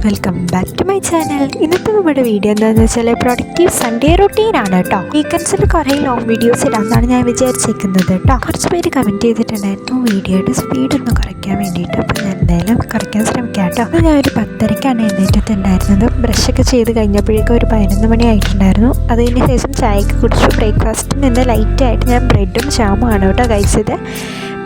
Welcome back to my channel. ഇന്നത്തെ നമ്മുടെ video എന്താണെന്ന് വെച്ചാൽ പ്രൊഡക്റ്റീവ് സൺഡേ റൊട്ടീനാണ് കേട്ടോ. വീക്കെൻഡ്സിൽ കുറേ ലോങ് വീഡിയോസ് ഇടാമെന്നാണ് ഞാൻ വിചാരിച്ചിരിക്കുന്നത് കേട്ടോ. കുറച്ച് പേര് കമൻറ്റ് ചെയ്തിട്ടുണ്ടായിരുന്നു വീഡിയോയുടെ സ്പീഡ് ഒന്ന് കുറയ്ക്കാൻ വേണ്ടിയിട്ട്. അപ്പോൾ ഞാൻ എന്തായാലും കുറയ്ക്കാൻ ശ്രമിക്കാം കേട്ടോ. അപ്പോൾ ഞാൻ ഒരു 10:30ക്കാണ് എഴുന്നേറ്റിട്ടുണ്ടായിരുന്നത്. ബ്രഷൊക്കെ ചെയ്ത് കഴിഞ്ഞപ്പോഴേക്കും ഒരു 11 മണി ആയിട്ടുണ്ടായിരുന്നു. അതിന് ശേഷം ചായയൊക്കെ കുടിച്ചു. ബ്രേക്ക്ഫാസ്റ്റിന് നിന്ന് ലൈറ്റായിട്ട് ഞാൻ ബ്രെഡും ജാമുമാണ് കേട്ടോ കഴിച്ചത്.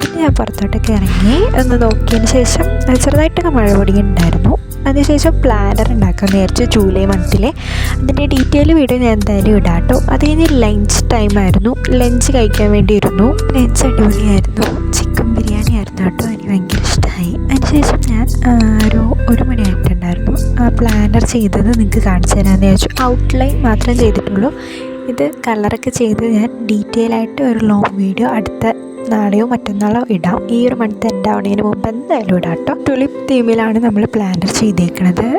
പിന്നെ ഞാൻ പുറത്തോട്ടൊക്കെ ഇറങ്ങി ഒന്ന് നോക്കിയതിന് ശേഷം ചെറുതായിട്ടൊക്കെ മഴ പൊടിയുണ്ടായിരുന്നു. അതിനുശേഷം പ്ലാനർ ഉണ്ടാക്കാമെന്ന് വിചാരിച്ചു ജൂലൈ മന്തിലെ. അതിൻ്റെ ഡീറ്റെയിൽ വീഡിയോ ഞാൻ എന്തായാലും ഇടാം കേട്ടോ. അത് കഴിഞ്ഞ് ലഞ്ച് ടൈമായിരുന്നു. ലഞ്ച് കഴിക്കാൻ വേണ്ടി ഇരുന്നു. ലഞ്ച് അടിപൊളിയായിരുന്നു. ചിക്കൻ ബിരിയാണി ആയിരുന്നു കേട്ടോ. എനിക്ക് ഭയങ്കര ഇഷ്ടമായി. അതിനുശേഷം ഞാൻ ഒരു മണി ആയിട്ടുണ്ടായിരുന്നു. പ്ലാനർ ചെയ്തത് നിങ്ങൾക്ക് കാണിച്ചു തരാമെന്ന് വിചാരിച്ചു. ഔട്ട്ലൈൻ മാത്രം ചെയ്തിട്ടുള്ളൂ. ഇത് കളറൊക്കെ ചെയ്ത് ഞാൻ ഡീറ്റെയിൽ ആയിട്ട് ഒരു ലോങ് വീഡിയോ അടുത്ത നാളെയോ മറ്റന്നാളോ ഇടാം. ഈ ഒരു മന്ത് എൻ്റെ ആവണതിന് മുമ്പ് എന്തായാലും ഇടാം കേട്ടോ. ടുലിപ്പ് തീമിലാണ് നമ്മൾ പ്ലാനർ ചെയ്തേക്കുന്നത്.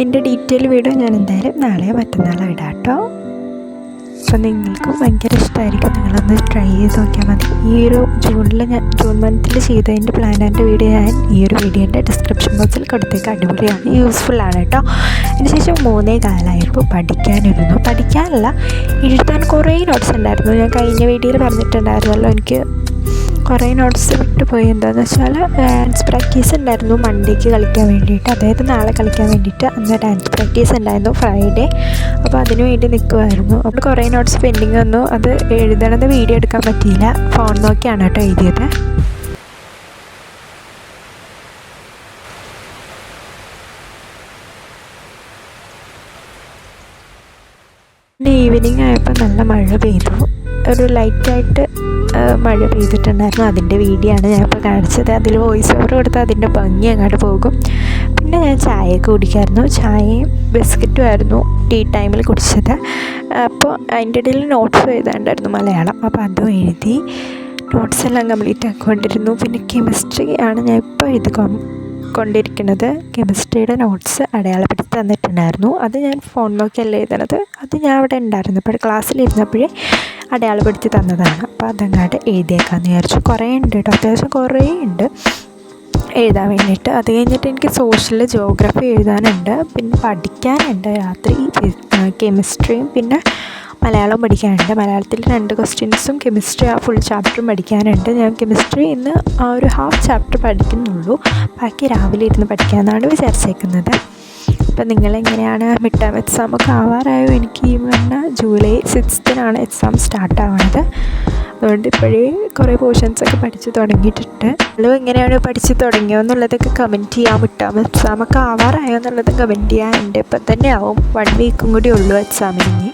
എൻ്റെ ഡീറ്റെയിൽ വീഡിയോ ഞാൻ എന്തായാലും നാളെയോ മറ്റന്നാളോ ഇടാം കേട്ടോ. അപ്പോൾ നിങ്ങൾക്കും ഭയങ്കര ഇഷ്ടമായിരിക്കും. നിങ്ങളൊന്ന് ട്രൈ ചെയ്ത് നോക്കിയാൽ മതി. ഈ ഒരു ജൂൺ മന്തിൽ ചെയ്തതിൻ്റെ പ്ലാനറിൻ്റെ വീഡിയോ ഞാൻ ഈ ഒരു വീഡിയോൻ്റെ ഡിസ്ക്രിപ്ഷൻ ബോക്സിൽ കൊടുത്തേക്ക്. അടിപൊളിയാണ്, യൂസ്ഫുള്ളാണ് കേട്ടോ. അതിനുശേഷം 3:15 പഠിക്കാനിരുന്നു. പഠിക്കാനല്ല, എഴുതാൻ കുറേ നോട്ട്സ് ഉണ്ടായിരുന്നു. ഞാൻ കഴിഞ്ഞ വീഡിയോയിൽ പറഞ്ഞിട്ടുണ്ടായിരുന്നല്ലോ എനിക്ക് കുറേ നോട്ട്സ് വിട്ടുപോയി. എന്താണെന്ന് വെച്ചാൽ ഡാൻസ് പ്രാക്ടീസ് ഉണ്ടായിരുന്നു മൺഡേക്ക് കളിക്കാൻ വേണ്ടിയിട്ട്, അതായത് നാളെ കളിക്കാൻ വേണ്ടിയിട്ട്. അന്ന് ഡാൻസ് പ്രാക്ടീസ് ഉണ്ടായിരുന്നു ഫ്രൈഡേ. അപ്പോൾ അതിന് വേണ്ടി നിൽക്കുമായിരുന്നു. അപ്പോൾ കുറേ നോട്ട്സ് പെൻഡിങ് വന്നു. അത് എഴുതണത് വീഡിയോ എടുക്കാൻ പറ്റിയില്ല. ഫോൺ നോക്കിയാണ് കേട്ടോ എഴുതിയത്. പിന്നെ ഈവനിങ് ആയപ്പോൾ നല്ല മഴ പെയ്തു. ഒരു ലൈറ്റായിട്ട് മഴ പെയ്തിട്ടുണ്ടായിരുന്നു. അതിൻ്റെ വീഡിയോ ആണ് ഞാൻ ഇപ്പോൾ കാണിച്ചത്. അതിൽ വോയിസ് ഓവർ കൊടുത്താൽ അതിൻ്റെ ഭംഗി അങ്ങോട്ട് പോകും. പിന്നെ ഞാൻ ചായയൊക്കെ കുടിക്കായിരുന്നു. ചായയും ബിസ്ക്കറ്റും ആയിരുന്നു ടീ ടൈമിൽ കുടിച്ചത്. അപ്പോൾ അതിൻ്റെ ഇടയിൽ നോട്ട്സ് എഴുതാണ്ടായിരുന്നു മലയാളം. അപ്പോൾ അതും എഴുതി. നോട്ട്സ് എല്ലാം കംപ്ലീറ്റ് ആക്കിക്കൊണ്ടിരുന്നു. പിന്നെ കെമിസ്ട്രി ആണ് ഞാൻ ഇപ്പോൾ കൊണ്ടിരിക്കുന്നത്. കെമിസ്ട്രിയുടെ നോട്ട്സ് അടയാളപ്പെടുത്തി തന്നിട്ടുണ്ടായിരുന്നു. അത് ഞാൻ ഫോൺ നോക്കിയല്ല എഴുതണത്. അത് ഞാൻ അവിടെ ഉണ്ടായിരുന്നപ്പോൾ ക്ലാസ്സിലിരുന്നപ്പോഴേ അടയാളപ്പെടുത്തി തന്നതാണ്. അപ്പോൾ അതങ്ങാട്ട് എഴുതിയേക്കാമെന്ന് വിചാരിച്ചു. കുറേ ഉണ്ട് കേട്ടോ, അത്യാവശ്യം കുറേ ഉണ്ട് എഴുതാൻ വേണ്ടിയിട്ട്. അത് കഴിഞ്ഞിട്ട് എനിക്ക് സോഷ്യൽ ജോഗ്രഫി എഴുതാനുണ്ട്. പിന്നെ പഠിക്കാനുണ്ട് രാത്രി കെമിസ്ട്രിയും പിന്നെ മലയാളം പഠിക്കാനുണ്ട്. മലയാളത്തിൽ 2 ക്വസ്റ്റ്യൻസും കെമിസ്ട്രി ഫുൾ ചാപ്റ്ററും പഠിക്കാനുണ്ട്. ഞാൻ കെമിസ്ട്രി ഇന്ന് ഒരു ഹാഫ് ചാപ്റ്റർ പഠിക്കുന്നുള്ളൂ. ബാക്കി രാവിലെ ഇരുന്ന് പഠിക്കാമെന്നാണ് വിചാരിച്ചേക്കുന്നത്. അപ്പം നിങ്ങളെങ്ങനെയാണ്? മിഡ് ടേം എക്സാമൊക്കെ ആവാറായോ? എനിക്ക് ഈ പറഞ്ഞ ജൂലൈ 6th എക്സാം സ്റ്റാർട്ട് ആവുന്നത്. അതുകൊണ്ട് ഇപ്പോഴേ കുറേ പോർഷൻസൊക്കെ പഠിച്ച് തുടങ്ങിയിട്ടുണ്ട്. നിങ്ങളും എങ്ങനെയാണ് പഠിച്ച് തുടങ്ങിയോ എന്നുള്ളതൊക്കെ കമൻറ്റ് ചെയ്യാം. മിഡ് ടേം എക്സാമൊക്കെ ആവാറായോ എന്നുള്ളത് കമൻറ്റ് ചെയ്യാം. എൻ്റെ ഇപ്പം തന്നെ ആവും. 1 വീക്കും കൂടി ഉള്ളൂ എക്സാമിന്.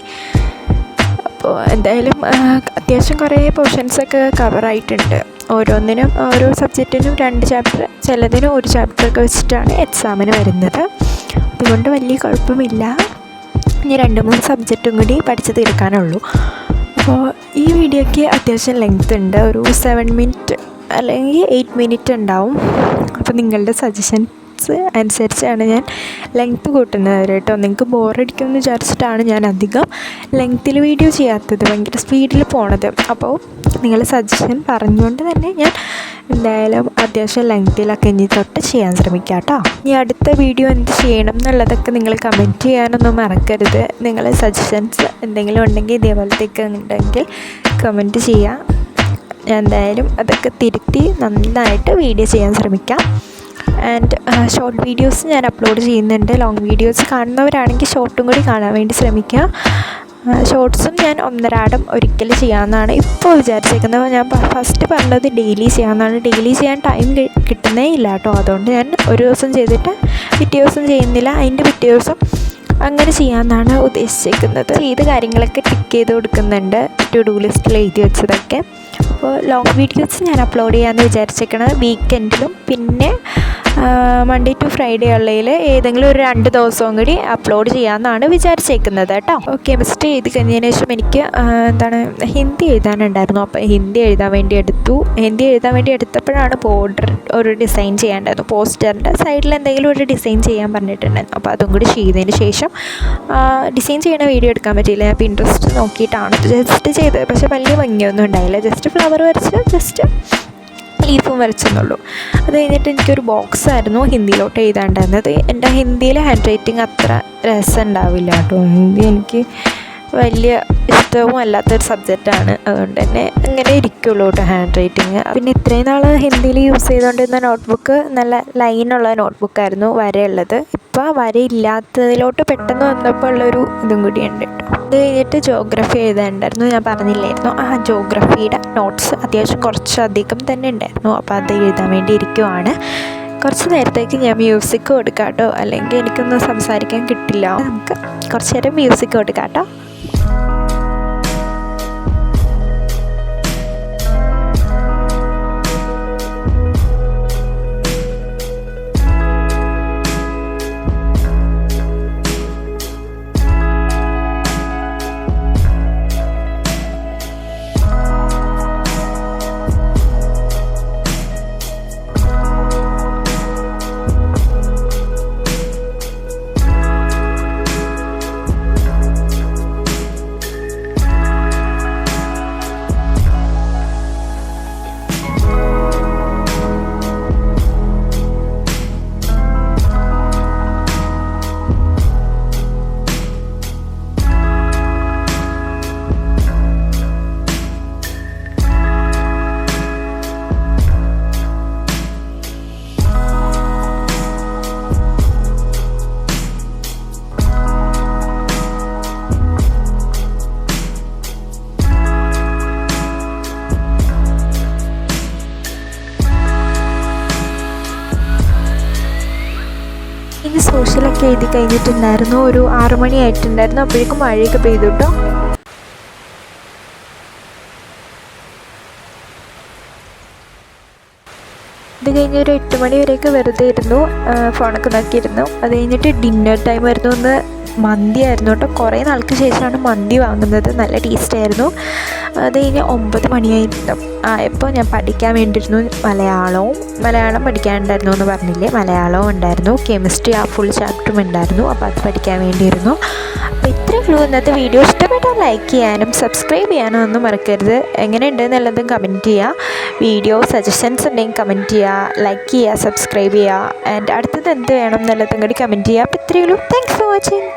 അപ്പോൾ എന്തായാലും അത്യാവശ്യം കുറേ പോർഷൻസൊക്കെ കവറായിട്ടുണ്ട്. ഓരോന്നിനും ഓരോ സബ്ജക്റ്റിനും 2 ചാപ്റ്റർ, ചിലതിനും 1 ചാപ്റ്ററൊക്കെ വെച്ചിട്ടാണ് എക്സാമിന് വരുന്നത്. അതുകൊണ്ട് വലിയ കുഴപ്പമില്ല. ഇനി 2-3 സബ്ജക്റ്റും കൂടി പഠിച്ച് തീർക്കാനുള്ളൂ. അപ്പോൾ ഈ വീഡിയോയ്ക്ക് അത്യാവശ്യം ലെങ്ത് ഉണ്ട്. ഒരു 7 മിനിറ്റ് അല്ലെങ്കിൽ 8 മിനിറ്റ് ഉണ്ടാവും. അപ്പോൾ നിങ്ങളുടെ സജഷൻസ് അനുസരിച്ചാണ് ഞാൻ ലെങ്ത്ത് കൂട്ടുന്നത് കേട്ടോ. നിങ്ങൾക്ക് ബോറടിക്കുമെന്ന് വിചാരിച്ചിട്ടാണ് ഞാൻ അധികം ലെങ്ത്തിൽ വീഡിയോ ചെയ്യാത്തത്, ഭയങ്കര സ്പീഡിൽ പോണത്. അപ്പോൾ നിങ്ങൾ സജഷൻ പറഞ്ഞുകൊണ്ട് തന്നെ ഞാൻ എന്തായാലും അത്യാവശ്യം ലെങ്ത്തിലൊക്കെ ഇനി തൊട്ട് ചെയ്യാൻ ശ്രമിക്കാം കേട്ടോ. ഇനി അടുത്ത വീഡിയോ എന്ത് ചെയ്യണം എന്നുള്ളതൊക്കെ നിങ്ങൾ കമൻറ്റ് ചെയ്യാനൊന്നും മറക്കരുത്. നിങ്ങൾ സജഷൻസ് എന്തെങ്കിലും ഉണ്ടെങ്കിൽ ഇതേപോലത്തേക്ക് ഉണ്ടെങ്കിൽ കമൻറ്റ് ചെയ്യാം. ഞാൻ എന്തായാലും അതൊക്കെ തിരുത്തി നന്നായിട്ട് വീഡിയോ ചെയ്യാൻ ശ്രമിക്കാം. ആൻഡ് ഷോർട്ട് വീഡിയോസ് ഞാൻ അപ്ലോഡ് ചെയ്യുന്നുണ്ട്. ലോങ് വീഡിയോസ് കാണുന്നവരാണെങ്കിൽ ഷോർട്ടും കൂടി കാണാൻ വേണ്ടി ശ്രമിക്കുക. ഷോർട്ട്സും ഞാൻ ഒന്നരാടം ഒരിക്കൽ ചെയ്യാമെന്നാണ് ഇപ്പോൾ വിചാരിച്ചേക്കുന്നത്. ഞാൻ ഫസ്റ്റ് പറഞ്ഞത് ഡെയിലി ചെയ്യാമെന്നാണ്. ഡെയിലി ചെയ്യാൻ ടൈം കിട്ടുന്നേ ഇല്ല കേട്ടോ. അതുകൊണ്ട് ഞാൻ ഒരു ദിവസം ചെയ്തിട്ട് പിറ്റേ ദിവസം ചെയ്യുന്നില്ല, അതിൻ്റെ പിറ്റേ ദിവസം അങ്ങനെ ചെയ്യാമെന്നാണ് ഉദ്ദേശിച്ചേക്കുന്നത്. ചെയ്ത കാര്യങ്ങളൊക്കെ ടിക്ക് ചെയ്ത് കൊടുക്കുന്നുണ്ട്, ടു ഡു ലിസ്റ്റിൽ എഴുതി വെച്ചതൊക്കെ. അപ്പോൾ ലോങ് വീഡിയോസ് ഞാൻ അപ്ലോഡ് ചെയ്യാമെന്ന് വിചാരിച്ചേക്കണത് വീക്കെൻഡിലും പിന്നെ മൺഡേ ടു ഫ്രൈഡേ ഉള്ളതിൽ ഏതെങ്കിലും ഒരു 2 ദിവസവും കൂടി അപ്ലോഡ് ചെയ്യാമെന്നാണ് വിചാരിച്ചേക്കുന്നത് കേട്ടോ. കെമിസ്ട്രി എഴുതി കഴിഞ്ഞതിന് ശേഷം എനിക്ക് ഹിന്ദി എഴുതാനുണ്ടായിരുന്നു. അപ്പോൾ ഹിന്ദി എഴുതാൻ വേണ്ടി എടുത്തപ്പോഴാണ് ബോർഡർ ഒരു ഡിസൈൻ ചെയ്യാണ്ടായിരുന്നു. പോസ്റ്ററിൻ്റെ സൈഡിൽ എന്തെങ്കിലും ഒരു ഡിസൈൻ ചെയ്യാൻ പറഞ്ഞിട്ടുണ്ടായിരുന്നു. അപ്പോൾ അതും കൂടി ചെയ്തതിന് ശേഷം ഡിസൈൻ ചെയ്യുന്ന വീഡിയോ എടുക്കാൻ പറ്റിയില്ല. ഞാൻ പിൻട്രസ്റ്റ് നോക്കിയിട്ടാണ് ജസ്റ്റ് ചെയ്തത്. പക്ഷേ വലിയ ഭംഗിയൊന്നും ഉണ്ടായില്ല. ജസ്റ്റ് ഫ്ലവർ വരച്ച് ജസ്റ്റ് ലീഫും വരച്ചെന്നുള്ളൂ. അത് കഴിഞ്ഞിട്ട് എനിക്കൊരു ബോക്സായിരുന്നു ഹിന്ദിയിലോട്ട് എഴുതാണ്ടായിരുന്നത്. എൻ്റെ ഹിന്ദിയിലെ ഹാൻഡ് റൈറ്റിംഗ് അത്ര രസം ഉണ്ടാവില്ല കേട്ടോ. ഹിന്ദി എനിക്ക് വലിയ ഇഷ്ടവും അല്ലാത്തൊരു സബ്ജക്റ്റാണ്. അതുകൊണ്ട് തന്നെ അങ്ങനെ ഇരിക്കുള്ളൂ കേട്ടോ ഹാൻഡ് റൈറ്റിങ്. പിന്നെ ഇത്രയും നാൾ ഹിന്ദിയിൽ യൂസ് ചെയ്തുകൊണ്ടിരുന്ന നോട്ട്ബുക്ക് നല്ല ലൈനുള്ള നോട്ട്ബുക്കായിരുന്നു, വരയുള്ളത്. ഇപ്പം വരയില്ലാത്തതിലോട്ട് പെട്ടെന്ന് വന്നപ്പോൾ ഉള്ളൊരു ഇതും കൂടിയുണ്ട് കേട്ടോ. അത് കഴിഞ്ഞിട്ട് ജോഗ്രഫി എഴുതാനുണ്ടായിരുന്നു. ഞാൻ പറഞ്ഞില്ലായിരുന്നു, ആ ജോഗ്രഫിയുടെ നോട്ട്സ് അത്യാവശ്യം കുറച്ചധികം തന്നെ ഉണ്ടായിരുന്നു. അപ്പോൾ അത് എഴുതാൻ വേണ്ടി ഇരിക്കുവാണ്. കുറച്ച് നേരത്തേക്ക് ഞാൻ മ്യൂസിക് കൊടുക്കാം കേട്ടോ, അല്ലെങ്കിൽ എനിക്കൊന്നും സംസാരിക്കാൻ കിട്ടില്ല. നമുക്ക് കുറച്ച് നേരം മ്യൂസിക് കൊടുക്കാം കേട്ടോ. ഇനി സോഷ്യലൊക്കെ എഴുതി കഴിഞ്ഞിട്ടുണ്ടായിരുന്നു. ഒരു 6 മണി ആയിട്ടുണ്ടായിരുന്നു. അപ്പോഴേക്കും മഴയൊക്കെ പെയ്തു കേട്ടോ. ഇത് കഴിഞ്ഞ് ഒരു 8 മണി വരെയൊക്കെ വെറുതെ ഇരുന്നു, ഫോണൊക്കെ നോക്കിയിരുന്നു. അത് കഴിഞ്ഞിട്ട് ഡിന്നർ ടൈം ആയിരുന്നു. ഒന്ന് മന്തി ആയിരുന്നു കേട്ടോ. കുറേ നാൾക്ക് ശേഷമാണ് മന്തി വാങ്ങുന്നത്. നല്ല ടേസ്റ്റായിരുന്നു. അത് കഴിഞ്ഞ് 9 മണിയായിരുന്നു ആയപ്പോൾ ഞാൻ പഠിക്കാൻ വേണ്ടിയിരുന്നു. മലയാളം പഠിക്കാനുണ്ടായിരുന്നു എന്ന് പറഞ്ഞില്ലേ, മലയാളവും ഉണ്ടായിരുന്നു. കെമിസ്ട്രി ആ ഫുൾ ചാപ്റ്ററും ഉണ്ടായിരുന്നു. അപ്പോൾ അത് പഠിക്കാൻ വേണ്ടിയിരുന്നു. അപ്പോൾ ഇത്രയേ ഉള്ളൂ ഇന്നത്തെ വീഡിയോ. ഇഷ്ടപ്പെട്ടാൽ ലൈക്ക് ചെയ്യാനും സബ്സ്ക്രൈബ് ചെയ്യാനും ഒന്നും മറക്കരുത്. എങ്ങനെയുണ്ട് എന്നുള്ളതും കമൻറ്റ് ചെയ്യുക. വീഡിയോ സജഷൻസ് ഉണ്ടെങ്കിൽ കമൻറ്റ് ചെയ്യുക, ലൈക്ക് ചെയ്യുക, സബ്സ്ക്രൈബ് ചെയ്യുക. ആൻഡ് അടുത്തത് എന്ത് വേണം എന്നുള്ളതും കൂടി കമൻറ്റ് ചെയ്യുക. അപ്പോൾ ഇത്രയേ ഉള്ളൂ. Thanks for watching.